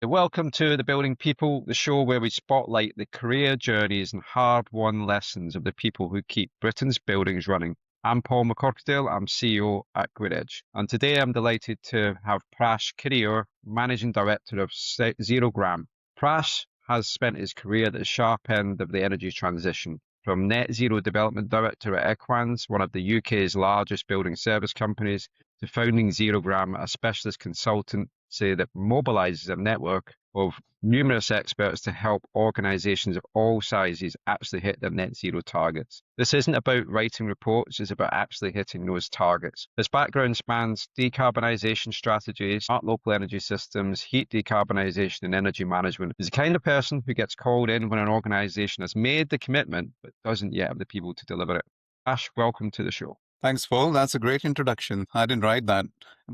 Welcome to The Building People, the show where we spotlight the career journeys and hard-won lessons of the people who keep Britain's buildings running. I'm Paul McCorkdale, I'm CEO at GridEdge, and today I'm delighted to have Prash Kidiyoor, Managing Director of Zerogram. Prash has spent his career at the sharp end of the energy transition, from Net Zero Development Director at Equans, one of the UK's largest building service companies, to founding Zerogram, a specialist consultancy that mobilizes a network of numerous experts to help organizations of all sizes actually hit their net zero targets. This isn't about writing reports, it's about actually hitting those targets. His background spans decarbonization strategies, smart local energy systems, heat decarbonization, and energy management. He's the kind of person who gets called in when an organization has made the commitment but doesn't yet have the people to deliver it. Ash, welcome to the show. Thanks, Paul. That's a great introduction. I didn't write that,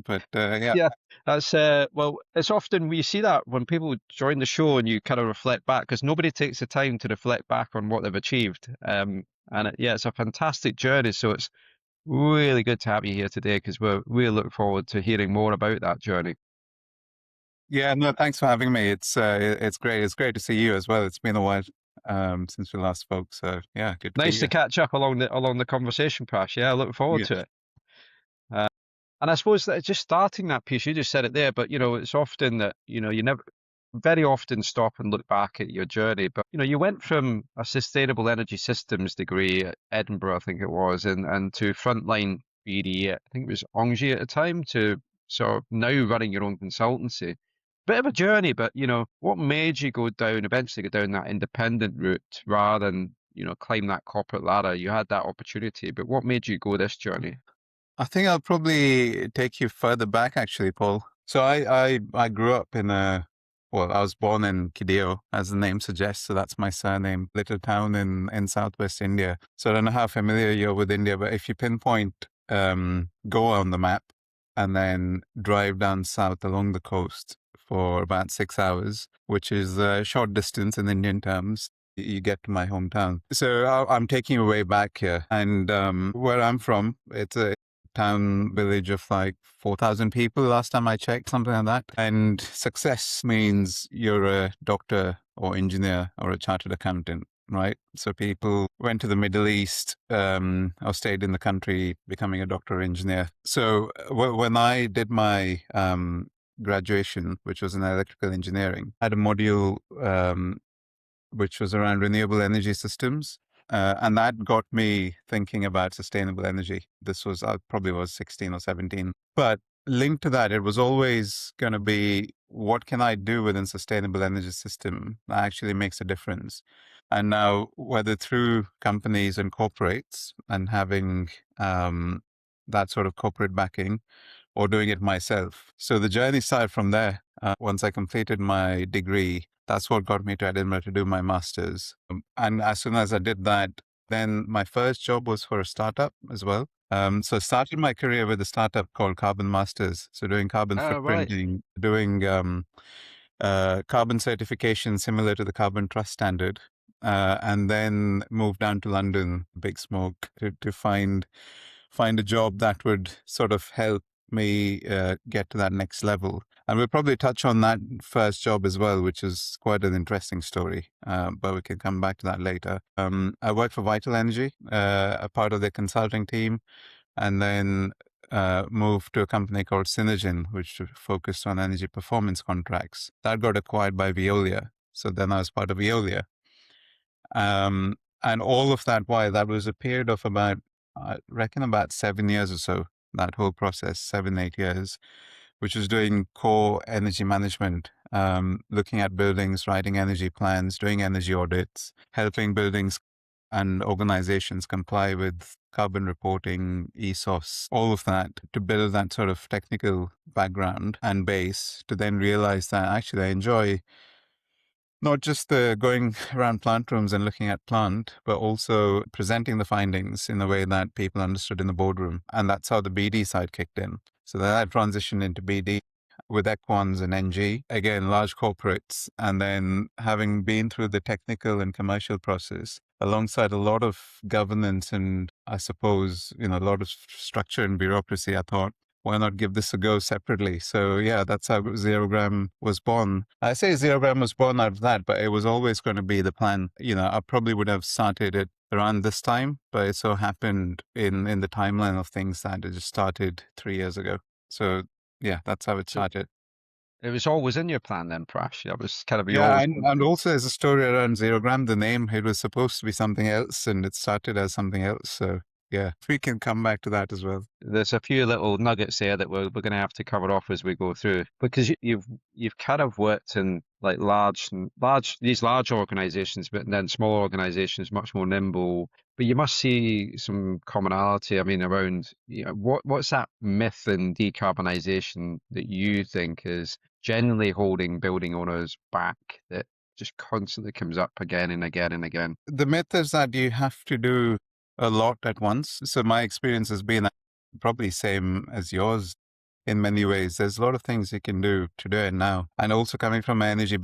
but yeah. Yeah, that's well, it's often we see that when people join the show and you kind of reflect back, because nobody takes the time to reflect back on what they've achieved. It's a fantastic journey. So it's really good to have you here today because we look forward to hearing more about that journey. Yeah, no, thanks for having me. It's great. It's great to see you as well. It's been a while since we last spoke. So yeah, good Nice to to catch up along the conversation, Prash. Yeah, I look forward to it. And I suppose that just starting that piece, you just said it there, but it's often that, you never very often stop and look back at your journey. But, you went from a sustainable energy systems degree at Edinburgh, I think it was, and to frontline BD, I think it was Angie at the time, to sort of now running your own consultancy. Bit of a journey, but, what made you eventually go down that independent route rather than, climb that corporate ladder? You had that opportunity, but what made you go this journey? I think I'll probably take you further back, actually, Paul. So I grew up I was born in Kidiyoor, as the name suggests. So that's my surname, little town in southwest India. So I don't know how familiar you're with India, but if you pinpoint Goa on the map and then drive down south along the coast for about 6 hours, which is a short distance in Indian terms, you get to my hometown. So I'm taking you way back here. And where I'm from, it's a town village of like 4,000 people last time I checked, something like that. And success means you're a doctor or engineer or a chartered accountant, right? So people went to the Middle East or stayed in the country becoming a doctor or engineer. So when I did my graduation, which was in electrical engineering, I had a module which was around renewable energy systems. And that got me thinking about sustainable energy. This was, I probably was 16 or 17. But linked to that, it was always going to be, what can I do within sustainable energy system that actually makes a difference? And now, whether through companies and corporates and having that sort of corporate backing or doing it myself. So the journey started from there. Once I completed my degree, that's what got me to Edinburgh to do my master's. And as soon as I did that, then my first job was for a startup as well. So I started my career with a startup called Carbon Masters. So doing carbon footprinting, doing carbon certification similar to the Carbon Trust Standard. And then moved down to London, Big Smoke, to find a job that would sort of help me get to that next level. And we'll probably touch on that first job as well, which is quite an interesting story, but we can come back to that later. I worked for Vital Energy, a part of their consulting team, and then moved to a company called Synergen, which focused on energy performance contracts. That got acquired by Veolia. So then I was part of Veolia. And all of that, while that was a period of about, I reckon about 7 years or so, that whole process, 7, 8 years, which was doing core energy management, looking at buildings, writing energy plans, doing energy audits, helping buildings and organizations comply with carbon reporting, ESOS, all of that, to build that sort of technical background and base to then realize that actually I enjoy not just the going around plant rooms and looking at plant, but also presenting the findings in a way that people understood in the boardroom. And that's how the BD side kicked in. So then I transitioned into BD with Equans and NG, again, large corporates. And then having been through the technical and commercial process, alongside a lot of governance and I suppose, a lot of structure and bureaucracy, I thought why not give this a go separately? So yeah, that's how Zerogram was born. I say Zerogram was born out of that, but it was always going to be the plan. I probably would have started it around this time, but it so happened in the timeline of things that it just started 3 years ago. So yeah, that's how it So started. it was always in your plan then, Prash. That was kind of you Yeah, always and also there's a story around Zerogram, the name. It was supposed to be something else, and it started as something else. So yeah, we can come back to that as well. there's a few little nuggets there that we're going to have to cover off as we go through because you've kind of worked in like large organizations, but then small organizations much more nimble. But you must see some commonality. I mean, around what's that myth in decarbonization that you think is generally holding building owners back that just constantly comes up again and again and again? The myth is that you have to do a lot at once. So my experience has been probably same as yours in many ways. There's a lot of things you can do to do it now. And also coming from an energy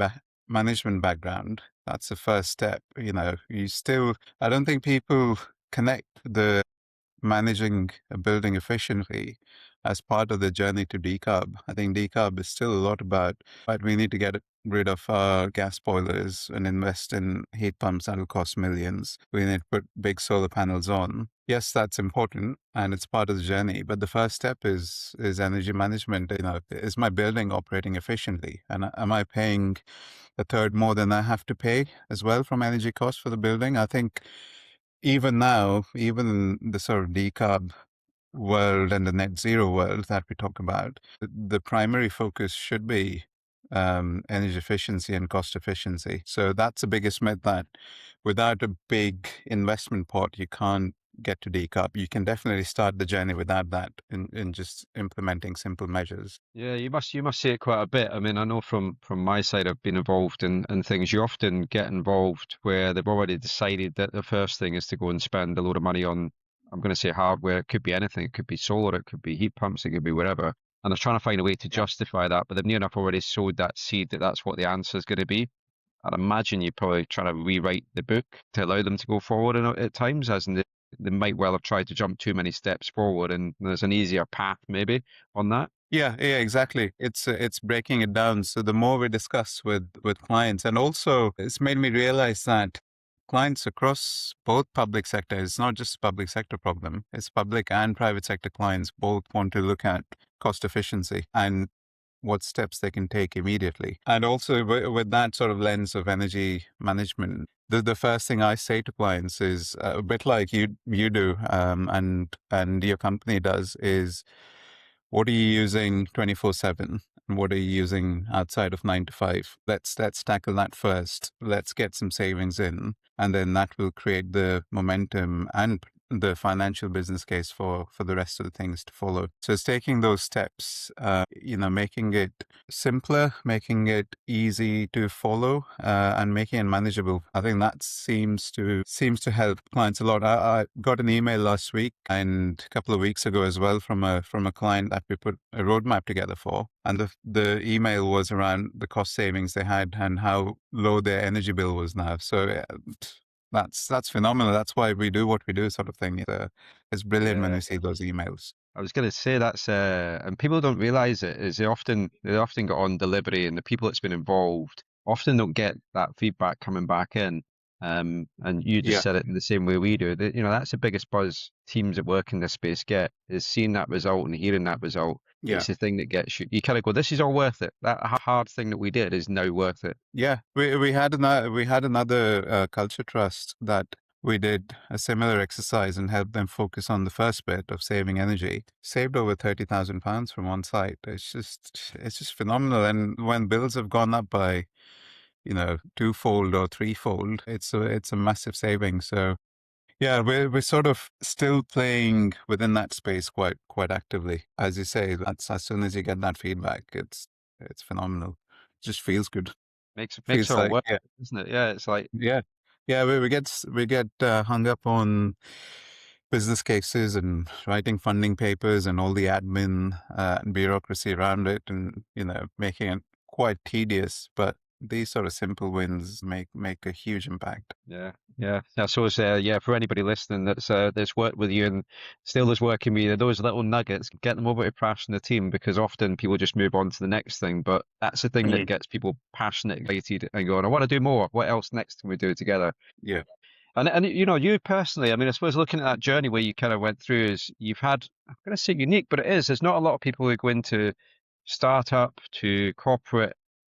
management background, that's the first step. I don't think people connect the managing a building efficiently as part of the journey to decarb. I think decarb is still a lot about, but we need to get rid of our gas boilers and invest in heat pumps that'll cost millions. We need to put big solar panels on. Yes, that's important and it's part of the journey. But the first step is energy management. Is my building operating efficiently? And am I paying a third more than I have to pay as well from energy costs for the building? I think even now, even in the sort of decarb world and the net zero world that we talk about, the primary focus should be energy efficiency and cost efficiency. So that's the biggest myth, that without a big investment pot, you can't get to decarb. You can definitely start the journey without that in just implementing simple measures. Yeah, you must see it quite a bit. I mean, I know from my side, I've been involved in things. You often get involved where they've already decided that the first thing is to go and spend a load of money on, I'm going to say hardware. It could be anything. It could be solar. It could be heat pumps. It could be whatever. And they're trying to find a way to Yeah. justify that, but they've near enough already sowed that seed that that's what the answer is going to be. I'd imagine you're probably trying to rewrite the book to allow them to go forward at times, as in they might well have tried to jump too many steps forward, and there's an easier path maybe on that. Yeah, exactly. It's breaking it down. So the more we discuss with clients, and also it's made me realize that clients across both public sector, it's not just a public sector problem. It's public and private sector clients both want to look at cost efficiency and what steps they can take immediately. And also with that sort of lens of energy management, the first thing I say to clients is a bit like you do, and your company does, is what are you using 24/7 and what are you using outside of 9 to 5? Let's tackle that first. Let's get some savings in, and then that will create the momentum and the financial business case for the rest of the things to follow. So it's taking those steps, making it simpler, making it easy to follow, and making it manageable. I think that seems to help clients a lot. I got an email last week and a couple of weeks ago as well from a client that we put a roadmap together for, and the email was around the cost savings they had and how low their energy bill was now. So that's phenomenal. That's why we do what we do, sort of thing. It's brilliant when Yeah. we see those emails. I was going to say that's and people don't realize it is they often get on delivery and the people that's been involved often don't get that feedback coming back in. And you just Yeah, said it in the same way we do. That's the biggest buzz teams that work in this space get is seeing that result and hearing that result. yeah. It's the thing that gets you. You kind of go, this is all worth it. That hard thing that we did is now worth it. Yeah, we had another culture trust that we did a similar exercise and helped them focus on the first bit of saving energy. Saved over £30,000 from one site. It's just phenomenal. And when bills have gone up by twofold or threefold, it's a massive saving. So yeah, we're sort of still playing within that space quite actively. As you say, that's as soon as you get that feedback, it's phenomenal. It just feels good. Makes it Feels all like, work, yeah, doesn't it? Yeah, it's like yeah, yeah. We get hung up on business cases and writing funding papers and all the admin and bureaucracy around it, and making it quite tedious. But these sort of simple wins make a huge impact. Yeah, yeah. I suppose, yeah, for anybody listening that's worked with you and still is working with you, those little nuggets, get them over to Prash and the team because often people just move on to the next thing. But that's the thing that gets people passionate, excited, and going, I want to do more. What else next can we do together? Yeah. And you know, you personally, I mean, I suppose looking at that journey where you kind of went through is you've had, I'm going to say unique, but it is. There's not a lot of people who go into startup to corporate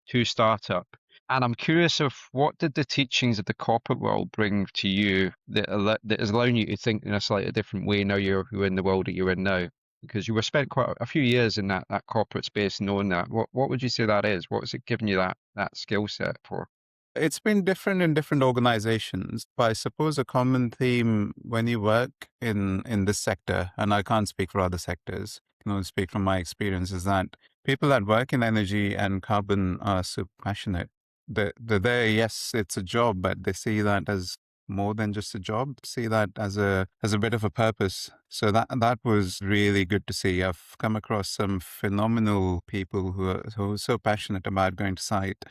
to startup. And I'm curious of what did the teachings of the corporate world bring to you that is allowing you to think in a slightly different way now you're in the world that you're in now? Because you were spent quite a few years in that corporate space knowing that. What would you say that is? What is it giving you that skill set for? It's been different in different organizations, but I suppose a common theme when you work in this sector, and I can't speak for other sectors, I can only speak from my experience, is that people that work in energy and carbon are super passionate. They're there, yes, it's a job, but they see that as more than just a job, see that as a bit of a purpose. So that was really good to see. I've come across some phenomenal people who are so passionate about going to site,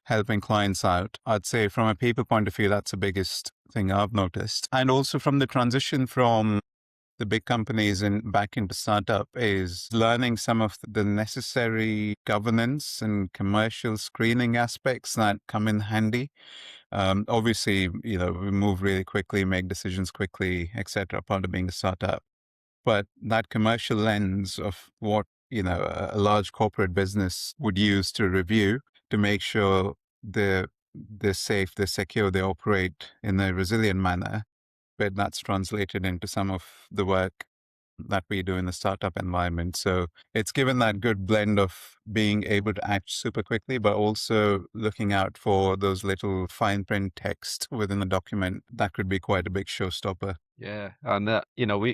helping clients out. I'd say from a people point of view, that's the biggest thing I've noticed. And also from the transition from the big companies and back into startup is learning some of the necessary governance and commercial screening aspects that come in handy. Obviously, we move really quickly, make decisions quickly, etc. Part of being a startup, but that commercial lens of what a large corporate business would use to review to make sure they're safe, they're secure, they operate in a resilient manner, but that's translated into some of the work that we do in the startup environment. So it's given that good blend of being able to act super quickly, but also looking out for those little fine print text within the document that could be quite a big showstopper. Yeah, and that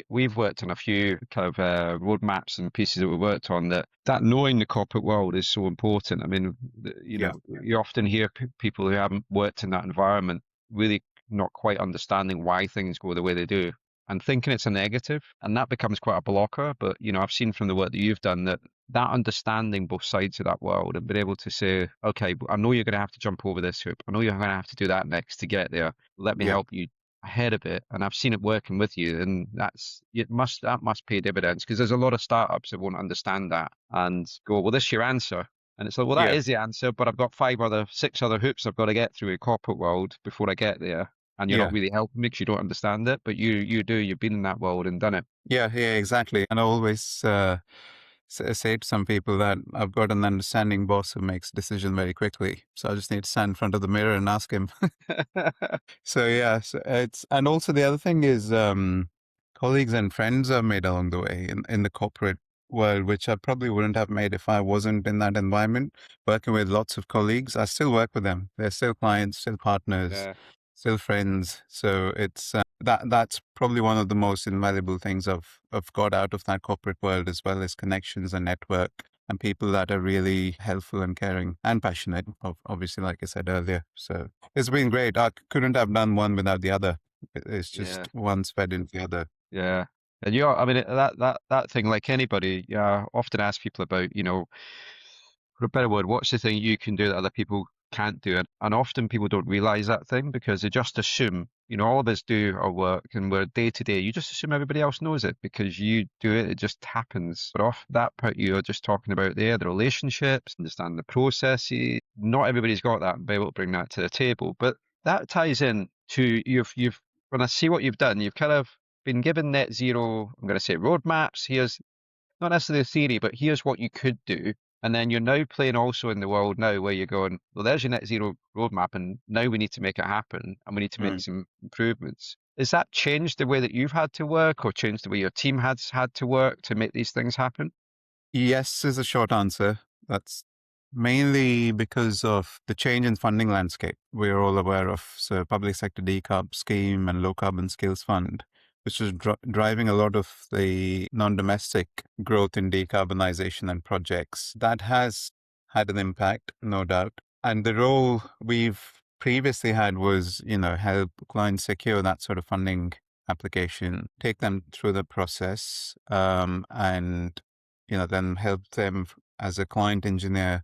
we've worked on a few kind of roadmaps and pieces that we worked on that knowing the corporate world is so important. I mean, Yeah. you often hear people who haven't worked in that environment really not quite understanding why things go the way they do and thinking it's a negative, and that becomes quite a blocker. But I've seen from the work that you've done that understanding both sides of that world and being able to say, okay, I know you're going to have to jump over this hoop. I know you're going to have to do that next to get there. Let me Yeah. help you ahead of it, and I've seen it working with you, and that must pay dividends because there's a lot of startups that won't understand that and go, well, this is your answer, and it's like, well, that Yeah. is the answer, but I've got six other hoops I've got to get through a corporate world before I get there, and you're not Yeah. really helping me because you don't understand it, but you've been in that world and done it. Yeah, yeah, exactly. And I always say to some people that I've got an understanding boss who makes decisions very quickly. So I just need to stand in front of the mirror and ask him. So yeah, and also the other thing is colleagues and friends are made along the way in the corporate world, which I probably wouldn't have made if I wasn't in that environment. Working with lots of colleagues, I still work with them. They're still clients, still partners, Yeah, still friends. So it's that's probably one of the most invaluable things I've got out of that corporate world, as well as connections and network and people that are really helpful and caring and passionate, obviously, like I said earlier. So it's been great. I couldn't have done one without the other. It's yeah, just one's fed into the other. yeah. And I mean, that thing, like anybody, yeah, I often ask people about, for a better word, what's the thing you can do that other people can't do? And often people don't realize that thing because they just assume, all of us do our work and we're day to day. You just assume everybody else knows it because you do it. It just happens. But off that part, you're just talking about there, the relationships, understand the processes. Not everybody's got that and be able to bring that to the table. But that ties in to when I see what you've done, you've kind of been given net zero, I'm going to say roadmaps. Here's not necessarily a theory, but here's what you could do. And then you're now playing also in the world now where you're going, well, there's your net zero roadmap, and now we need to make it happen and we need to make Mm. some improvements. Has that changed the way that you've had to work or changed the way your team has had to work to make these things happen? Yes is a short answer. That's mainly because of the change in funding landscape we're all aware of. So public sector decarb scheme and low carbon skills fund, which is driving a lot of the non-domestic growth in decarbonization and projects. That has had an impact, no doubt. And the role we've previously had was, help clients secure that sort of funding application, take them through the process, and then help them as a client engineer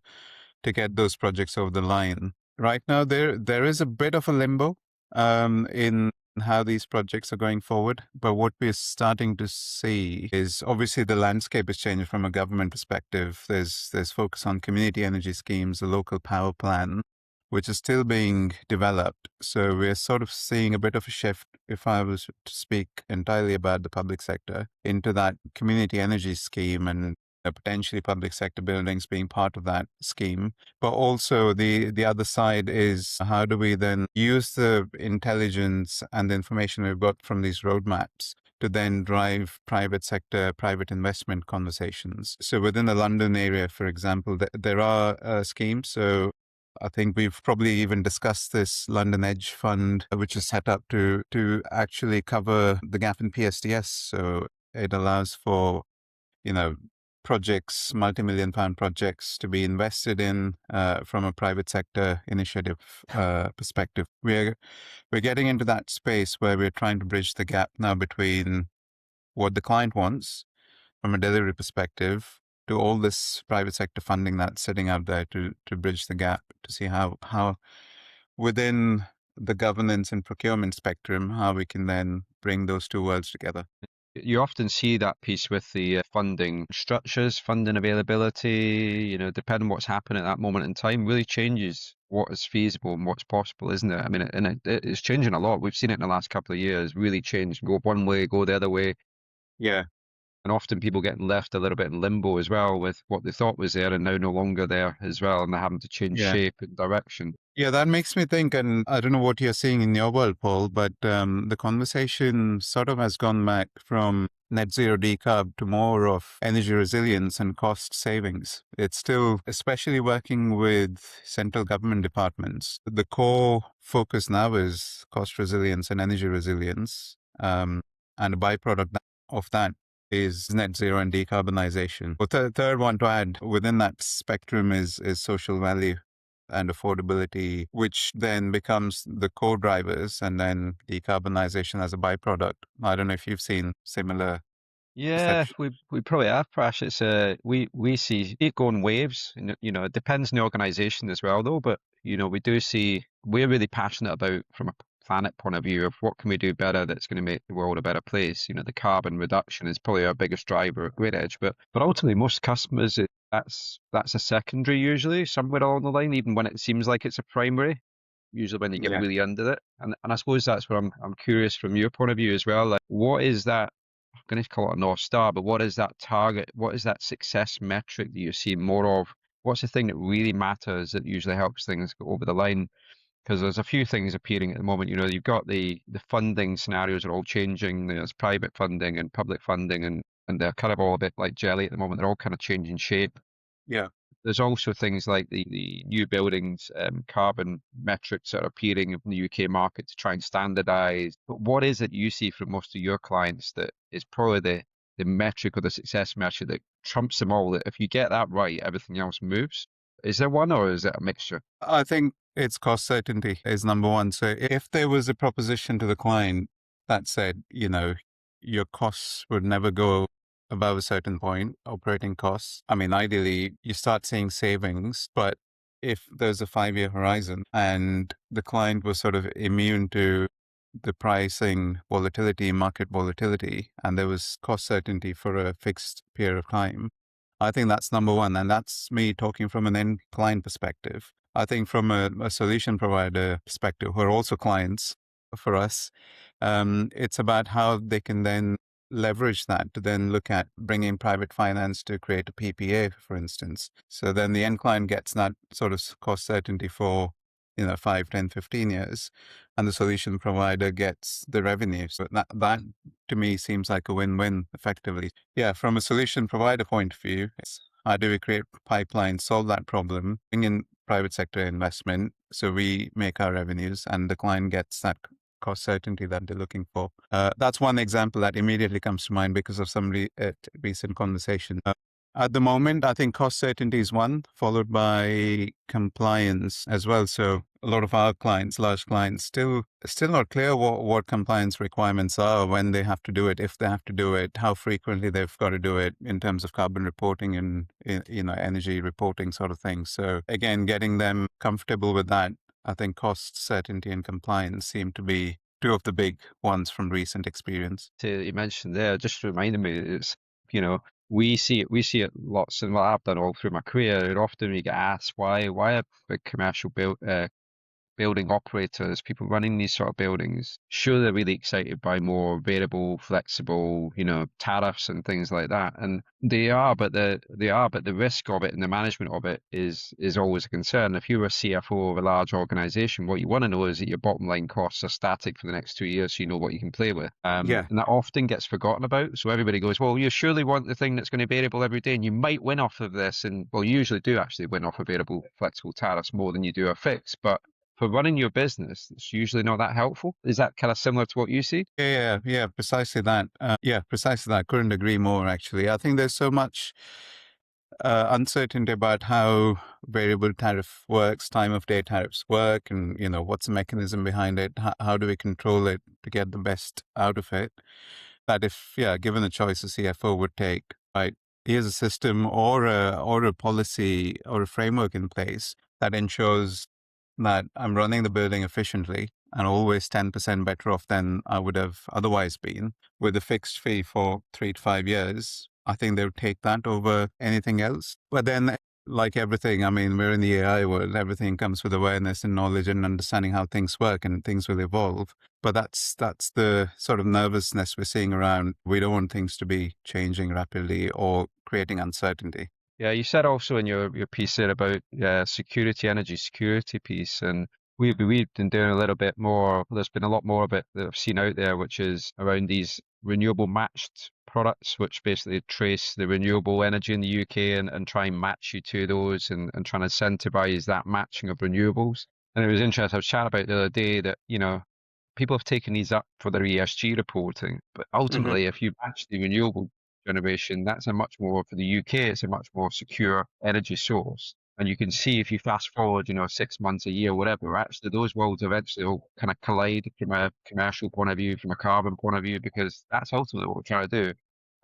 to get those projects over the line. Right now, there is a bit of a limbo in how these projects are going forward. But what we're starting to see is obviously the landscape is changing from a government perspective. There's focus on community energy schemes, the local power plan, which is still being developed. So we're sort of seeing a bit of a shift, if I was to speak entirely about the public sector, into that community energy scheme and potentially public sector buildings being part of that scheme. But also the other side is how do we then use the intelligence and the information we've got from these roadmaps to then drive private sector, private investment conversations. So within the London area, for example, there are schemes. So I think we've probably even discussed this London Edge Fund, which is set up to actually cover the gap in PSTS. So it allows for, projects, multi-million pound projects to be invested in from a private sector initiative perspective. We're getting into that space where we're trying to bridge the gap now between what the client wants from a delivery perspective to all this private sector funding that's sitting out there to bridge the gap, to see how within the governance and procurement spectrum, how we can then bring those two worlds together. You often see that piece with the funding structures, funding availability, depending on what's happening at that moment in time, really changes what is feasible and what's possible, isn't it? I mean, it's changing a lot. We've seen it in the last couple of years, really change, go one way, go the other way. Yeah. And often people getting left a little bit in limbo as well with what they thought was there and now no longer there as well, and they're having to change Yeah. shape and direction. Yeah, that makes me think, and I don't know what you're seeing in your world, Paul, but the conversation sort of has gone back from net zero decarb to more of energy resilience and cost savings. It's still, especially working with central government departments, the core focus now is cost resilience and energy resilience. And a byproduct of that is net zero and decarbonization. The third one to add within that spectrum is social value and affordability, which then becomes the core drivers, and then decarbonization as a byproduct. I don't know if you've seen similar Yeah, perception. we probably have, Prash. It's we see it go in waves, and it depends on the organization as well, though. But we do see we're really passionate about from a planet point of view of what can we do better that's going to make the world a better place. The carbon reduction is probably our biggest driver at Great Edge, but ultimately most customers that's a secondary usually somewhere along the line, even when it seems like it's a primary. Usually when you get Yeah. really under it, and I suppose that's where I'm curious from your point of view as well. Like, what is that? I'm going to call it a North Star, but what is that target? What is that success metric that you see more of? What's the thing that really matters that usually helps things go over the line? Because there's a few things appearing at the moment. You've got the funding scenarios are all changing. There's private funding and public funding, and they're kind of all a bit like jelly at the moment. They're all kind of changing shape. Yeah. There's also things like the new buildings carbon metrics that are appearing in the UK market to try and standardize. But what is it you see from most of your clients that is probably the metric or the success metric that trumps them all? That if you get that right, everything else moves. Is there one or is it a mixture? I think it's cost certainty is number one. So if there was a proposition to the client that said, your costs would never go above a certain point, operating costs. I mean, ideally, you start seeing savings, but if there's a 5-year horizon and the client was sort of immune to the pricing volatility, market volatility, and there was cost certainty for a fixed period of time, I think that's number one. And that's me talking from an end client perspective. I think from a solution provider perspective, who are also clients for us, it's about how they can then leverage that to then look at bringing private finance to create a PPA, for instance. So then the end client gets that sort of cost certainty for 5, 10, 15 years, and the solution provider gets the revenue. So that to me seems like a win-win effectively. Yeah, from a solution provider point of view, it's how do we create pipeline, solve that problem, bring in private sector investment so we make our revenues and the client gets that cost certainty that they're looking for. That's one example that immediately comes to mind because of some recent conversation. At the moment, I think cost certainty is one, followed by compliance as well. So a lot of our clients, large clients, still not clear what compliance requirements are, when they have to do it, if they have to do it, how frequently they've got to do it in terms of carbon reporting and energy reporting sort of thing. So again, getting them comfortable with that, I think cost certainty and compliance seem to be two of the big ones from recent experience. You mentioned there, just reminded me, it's, you know, we see it lots, and what I've done all through my career, and often we get asked why a big commercial building operators, people running these sort of buildings, sure, they're really excited by more variable, flexible, tariffs and things like that. And they are, but the risk of it and the management of it is always a concern. If you're a CFO of a large organization, what you want to know is that your bottom line costs are static for the next 2 years, so you know what you can play with. Yeah. And that often gets forgotten about. So everybody goes, well, you surely want the thing that's going to be variable every day, and you might win off of this. And well, you usually do actually win off of variable, flexible tariffs more than you do a fixed, but for running your business, it's usually not that helpful. Is that kind of similar to what you see? Yeah, precisely that. Precisely that. Couldn't agree more, actually. I think there's so much uncertainty about how variable tariff works, time of day tariffs work, and, what's the mechanism behind it? How do we control it to get the best out of it? That if, given a choice, a CFO would take, right, here's a system or a policy or a framework in place that ensures that I'm running the building efficiently and always 10% better off than I would have otherwise been with a fixed fee for 3 to 5 years. I think they would take that over anything else. But then, like everything, I mean, we're in the AI world. Everything comes with awareness and knowledge and understanding how things work, and things will evolve. But that's the sort of nervousness we're seeing around. We don't want things to be changing rapidly or creating uncertainty. Yeah, you said also in your piece there about security, energy security piece, and we've been doing a little bit more. There's been a lot more of it that I've seen out there, which is around these renewable matched products, which basically trace the renewable energy in the UK and try and match you to those, and trying to incentivize that matching of renewables. And it was interesting. I was chatting about the other day that, people have taken these up for their ESG reporting, but Hmm. ultimately, if you match the renewable generation, that's a much more, for the UK, it's a much more secure energy source. And you can see if you fast forward, 6 months, a year, whatever, actually those worlds eventually will kind of collide from a commercial point of view, from a carbon point of view, because that's ultimately what we're trying to do.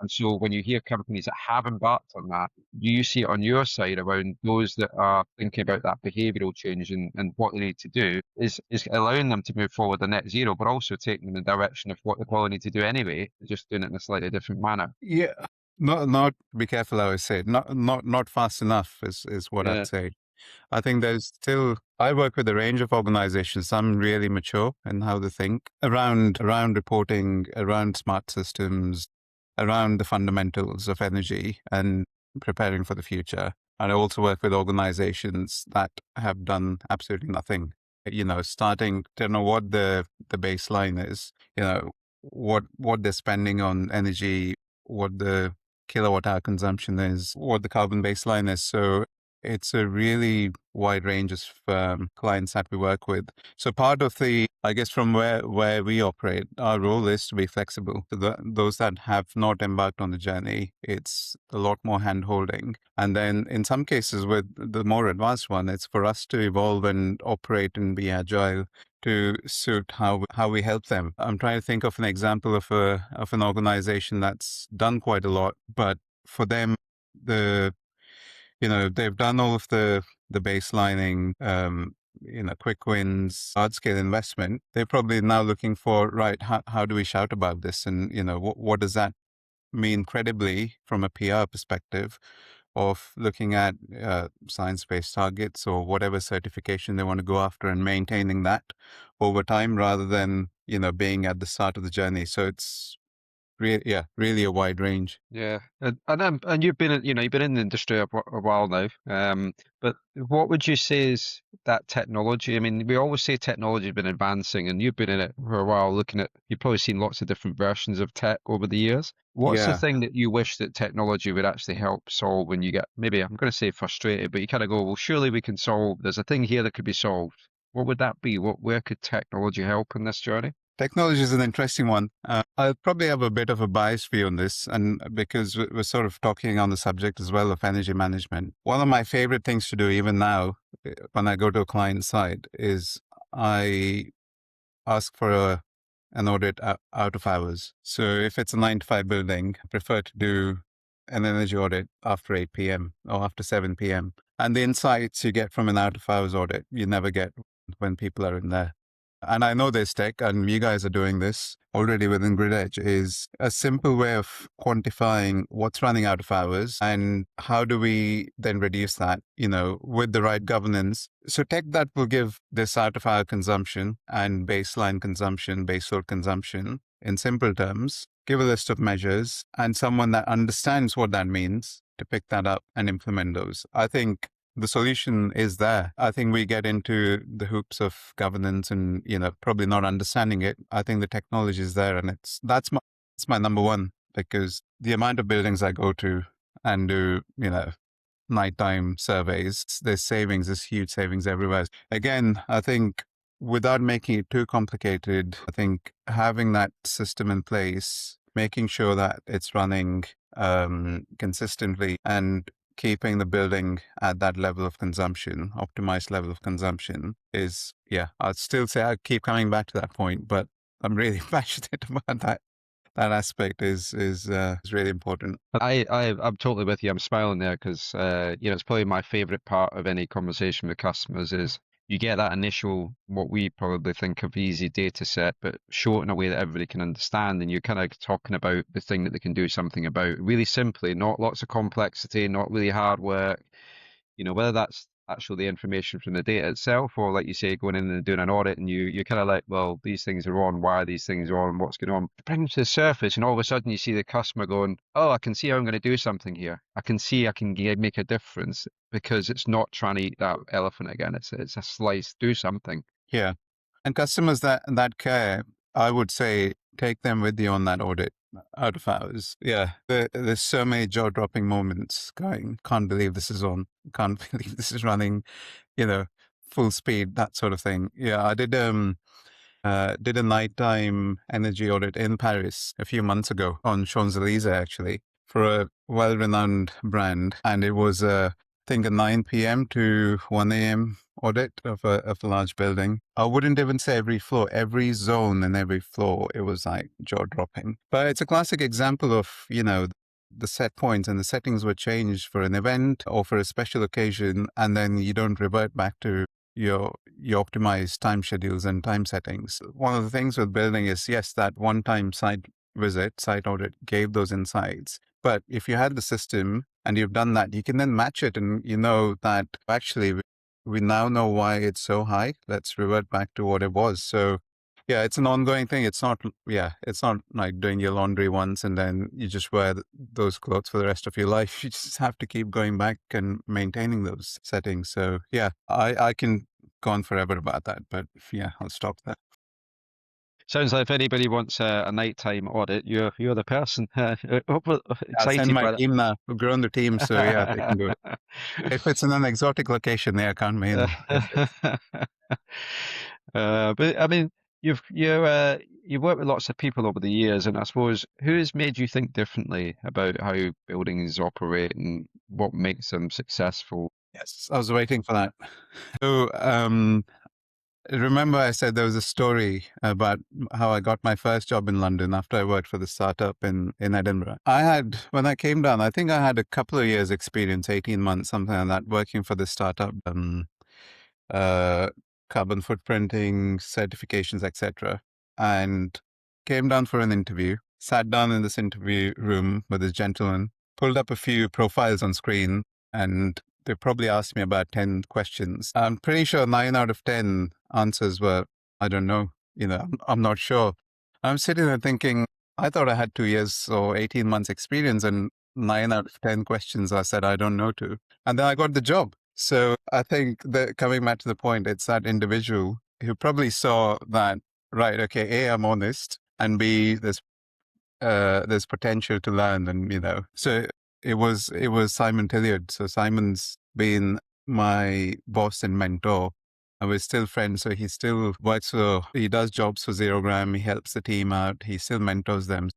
And so when you hear companies that have embarked on that, do you see it on your side around those that are thinking about that behavioural change and what they need to do is allowing them to move forward the net zero, but also taking them in the direction of what they probably need to do anyway, just doing it in a slightly different manner? Yeah. Not be careful how I say it. Not fast enough is what Yeah. I'd say. I think there's still, I work with a range of organizations, some really mature in how they think around reporting, around smart systems, around the fundamentals of energy and preparing for the future. And I also work with organizations that have done absolutely nothing, starting to know what the baseline is, what they're spending on energy, what the kilowatt hour consumption is, what the carbon baseline is. So it's a really wide range of clients that we work with. So part of I guess from where we operate, our role is to be flexible. To those that have not embarked on the journey, it's a lot more hand holding. And then in some cases with the more advanced one, it's for us to evolve and operate and be agile to suit how we help them. I'm trying to think of an example of an organization that's done quite a lot, but for them, the they've done all of the baselining, quick wins, large scale investment. They're probably now looking for, right, how do we shout about this? And, what does that mean credibly from a PR perspective of looking at science-based targets or whatever certification they want to go after and maintaining that over time rather than, being at the start of the journey. So it's really a wide range. Yeah, and you've been you've been in the industry a while now. But what would you say is that technology? I mean, we always say technology has been advancing, and you've been in it for a while. You've probably seen lots of different versions of tech over the years. What's the Yeah. thing that you wish that technology would actually help solve when you get, maybe I'm going to say frustrated, but you kind of go, well, surely we can solve. There's a thing here that could be solved. What would that be? Where could technology help in this journey? Technology is an interesting one. I'll probably have a bit of a biased view on this, and because we're sort of talking on the subject as well of energy management. One of my favorite things to do, even now, when I go to a client site, is I ask for an audit out of hours. So if it's a 9 to 5 building, I prefer to do an energy audit after 8 p.m. or after 7 p.m. And the insights you get from an out of hours audit, you never get when people are in there. And I know this tech, and you guys are doing this already within Grid Edge, is a simple way of quantifying what's running out of hours and how do we then reduce that, with the right governance. So tech that will give this out of hour consumption and baseline consumption, baseload consumption in simple terms, give a list of measures and someone that understands what that means to pick that up and implement those. I think the solution is there. I think we get into the hoops of governance and, probably not understanding it. I think the technology is there, and that's my number one, because the amount of buildings I go to and do, nighttime surveys, there's huge savings everywhere. Again, I think without making it too complicated, I think having that system in place, making sure that it's running consistently and keeping the building at that level of consumption, optimized level of consumption I'd still say I keep coming back to that point, but I'm really passionate about that aspect is really important. I'm totally with you. I'm smiling there because it's probably my favorite part of any conversation with customers is you get that initial what we probably think of easy data set, but show it in a way that everybody can understand, and you're kind of talking about the thing that they can do something about really simply, not lots of complexity, not really hard work. Whether that's actually the information from the data itself, or like you say, going in and doing an audit and you're kind of like, well, these things are on, why are these things are on, what's going on? Bring them to the surface, and all of a sudden you see the customer going, oh, I can see how I'm going to do something here. I can see I can make a difference because it's not trying to eat that elephant again. It's a slice, do something. Yeah. And customers that care, I would say, take them with you on that audit out of hours. Yeah. There's so many jaw-dropping moments going, can't believe this is on, can't believe this is running, full speed, that sort of thing. Yeah. I did a nighttime energy audit in Paris a few months ago on Champs-Élysées, actually, for a well-renowned brand. And it was, I think, a 9 p.m. to 1 a.m. audit of a large building. I wouldn't even say every floor, every zone and every floor, it was like jaw-dropping. But it's a classic example of, the set points and the settings were changed for an event or for a special occasion, and then you don't revert back to your optimized time schedules and time settings. One of the things with building is, yes, that one-time site audit gave those insights. But if you had the system and you've done that, you can then match it and you know that actually we now know why it's so high. Let's revert back to what it was. So yeah, it's an ongoing thing. It's not like doing your laundry once and then you just wear those clothes for the rest of your life. You just have to keep going back and maintaining those settings. So yeah, I can go on forever about that, but yeah, I'll stop there. Sounds like if anybody wants a nighttime audit, you're the person. Excited I'll send my by team now. We've grown the team, so yeah, they can do it. If it's in an exotic location, they can't mail. But I mean, you've worked with lots of people over the years, and I suppose who has made you think differently about how buildings operate and what makes them successful? Yes, I was waiting for that. So, remember I said there was a story about how I got my first job in London after I worked for the startup in Edinburgh. When I came down, I think I had a couple of years experience, 18 months, something like that, working for the startup, carbon footprinting, certifications, etc. And came down for an interview, sat down in this interview room with this gentleman, pulled up a few profiles on screen, and they probably asked me about 10 questions. I'm pretty sure 9 out of 10 answers were, I don't know, I'm not sure. I'm sitting there thinking, I thought I had 2 years or 18 months experience, and 9 out of 10 questions I said I don't know to. And then I got the job. So I think that coming back to the point, it's that individual who probably saw that, right, okay, A, I'm honest, and B, there's potential to learn, and so it was Simon Tilliard. So Simon's been my boss and mentor and we're still friends. So he still works he does jobs for Zerogram. He helps the team out. He still mentors them.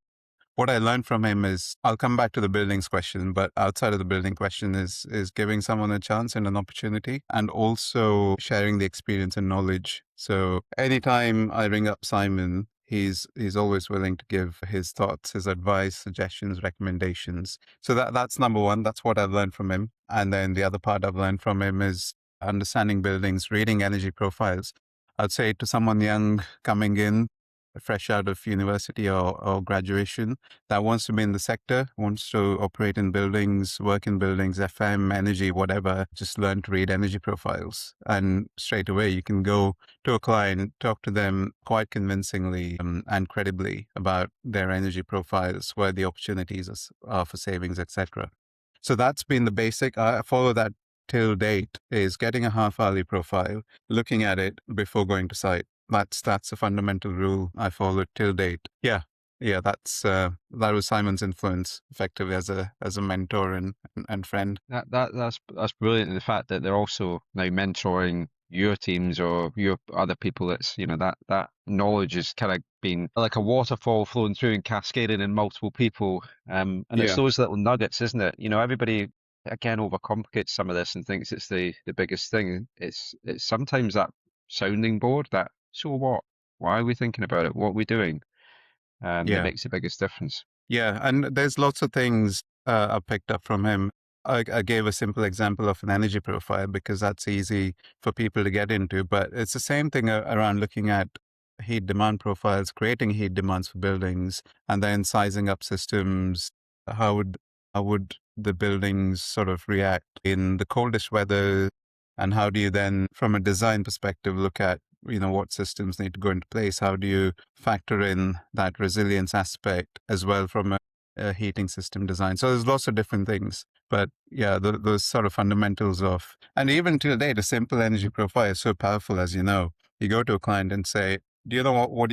What I learned from him is, I'll come back to the buildings question, but outside of the building question is giving someone a chance and an opportunity, and also sharing the experience and knowledge. So anytime I ring up Simon, he's always willing to give his thoughts, his advice, suggestions, recommendations. So that's number one. That's what I've learned from him. And then the other part I've learned from him is understanding buildings, reading energy profiles. I'd say to someone young coming in, fresh out of university or graduation, that wants to be in the sector, wants to operate in buildings, work in buildings, FM, energy, whatever, just learn to read energy profiles. And straight away, you can go to a client, talk to them quite convincingly and credibly about their energy profiles, where the opportunities are for savings, etc. So that's been the basic. I follow that till date, is getting a half-hourly profile, looking at it before going to site. That's a fundamental rule I followed till date. Yeah, that was Simon's influence, effectively, as a mentor and friend. That's brilliant. And the fact that they're also now mentoring your teams or your other people, that's, that knowledge is kind of been like a waterfall flowing through and cascading in multiple people. And it's Yeah, those little nuggets, isn't it? Everybody again overcomplicates some of this and thinks it's the biggest thing. It's sometimes that sounding board, that so what? Why are we thinking about it? What are we doing? That yeah. makes the biggest difference. Yeah, and there's lots of things I picked up from him. I gave a simple example of an energy profile because that's easy for people to get into, but it's the same thing around looking at heat demand profiles, creating heat demands for buildings, and then sizing up systems. How would how would the buildings sort of react in the coldest weather, and how do you then, from a design perspective, look at what systems need to go into place? How do you factor in that resilience aspect as well from a heating system design? So there's lots of different things. But yeah, those sort of fundamentals of, and even till date, a simple energy profile is so powerful, as you know. You go to a client and say, do you know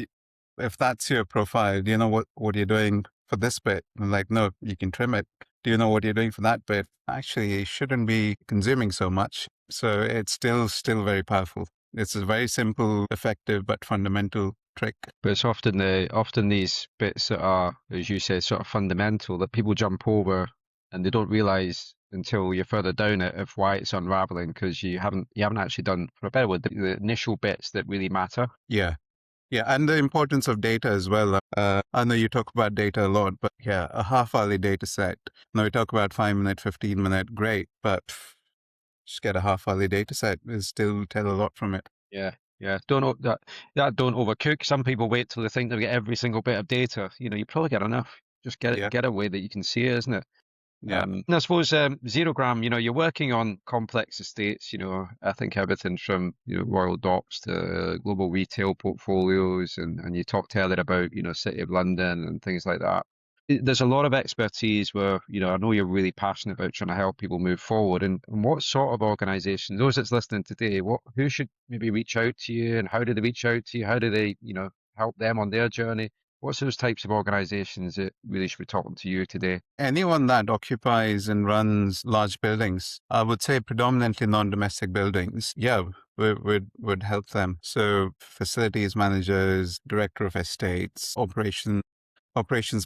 if that's your profile, do you know what you're doing for this bit? And like, no, you can trim it. Do you know what you're doing for that bit? Actually, you shouldn't be consuming so much. So it's still very powerful. It's a very simple, effective, but fundamental trick. But it's often these bits that are, as you say, sort of fundamental that people jump over and they don't realize until you're further down it of why it's unraveling, because you haven't actually done, for a better word, the initial bits that really matter. Yeah. Yeah. And the importance of data as well. I know you talk about data a lot, but yeah, a half-hourly data set. Now we talk about 5 minute, 15 minute, great, but just get a half-hourly data set is still tell a lot from it. Yeah, yeah. Don't overcook. Some people wait till they think they'll get every single bit of data. You probably get enough. Just Yeah. get a way that you can see it, isn't it? Yeah. And I suppose Zerogram, you're working on complex estates, I think everything from, Royal Docks to global retail portfolios, and you talked earlier about, City of London and things like that. There's a lot of expertise where, I know you're really passionate about trying to help people move forward. And what sort of organizations, those that's listening today, who should maybe reach out to you, and how do they reach out to you? How do they, help them on their journey? What's those types of organizations that really should be talking to you today? Anyone that occupies and runs large buildings, I would say predominantly non-domestic buildings, yeah, would help them. So facilities managers, director of estates, operations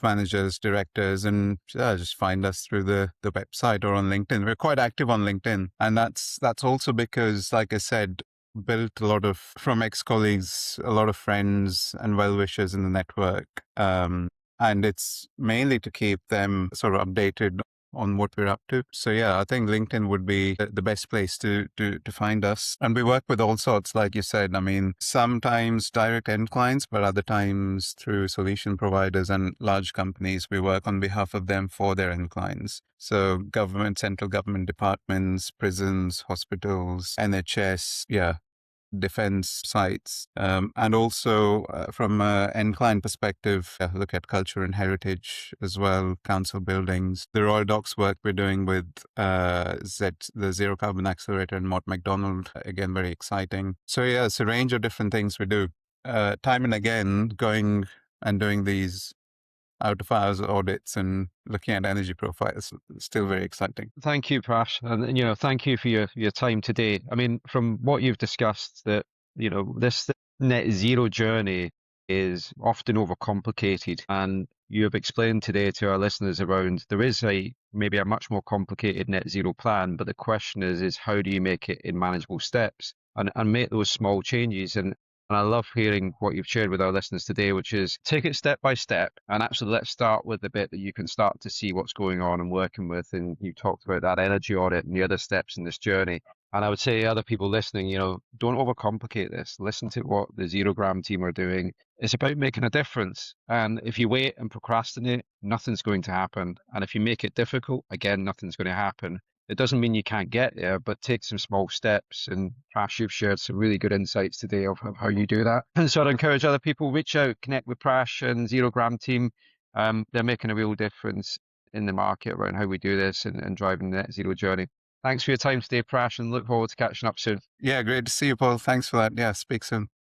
managers, directors, and just find us through the website or on LinkedIn. We're quite active on LinkedIn. And that's also because, like I said, built a lot of, from ex-colleagues, a lot of friends and well-wishers in the network. And it's mainly to keep them sort of updated on what we're up to. So yeah, I think LinkedIn would be the best place to find us. And we work with all sorts, like you said. I mean, sometimes direct end clients, but other times through solution providers and large companies. We work on behalf of them for their end clients. So government, central government departments, prisons, hospitals, NHS, yeah, defense sites, and also from an end client perspective, look at culture and heritage as well, council buildings. The Royal Docks work we're doing with the Zero Carbon Accelerator and Mott MacDonald, again, very exciting. So yeah, it's a range of different things we do. Time and again, going and doing these out of hours audits and looking at energy profiles. It's still very exciting. Thank you, Prash, and thank you for your time today. I mean, from what you've discussed, that this net zero journey is often overcomplicated, and you have explained today to our listeners around there is maybe a much more complicated net zero plan, but the question is how do you make it in manageable steps and make those small changes? And I love hearing what you've shared with our listeners today, which is take it step by step. And actually, let's start with the bit that you can start to see what's going on and working with. And you talked about that energy audit and the other steps in this journey. And I would say other people listening, don't overcomplicate this. Listen to what the Zerogram team are doing. It's about making a difference. And if you wait and procrastinate, nothing's going to happen. And if you make it difficult, again, nothing's going to happen. It doesn't mean you can't get there, but take some small steps. And Prash, you've shared some really good insights today of how you do that. And so I'd encourage other people, reach out, connect with Prash and Zerogram team. They're making a real difference in the market around how we do this and driving the net zero journey. Thanks for your time today, Prash, and look forward to catching up soon. Yeah, great to see you, Paul. Thanks for that. Yeah, speak soon.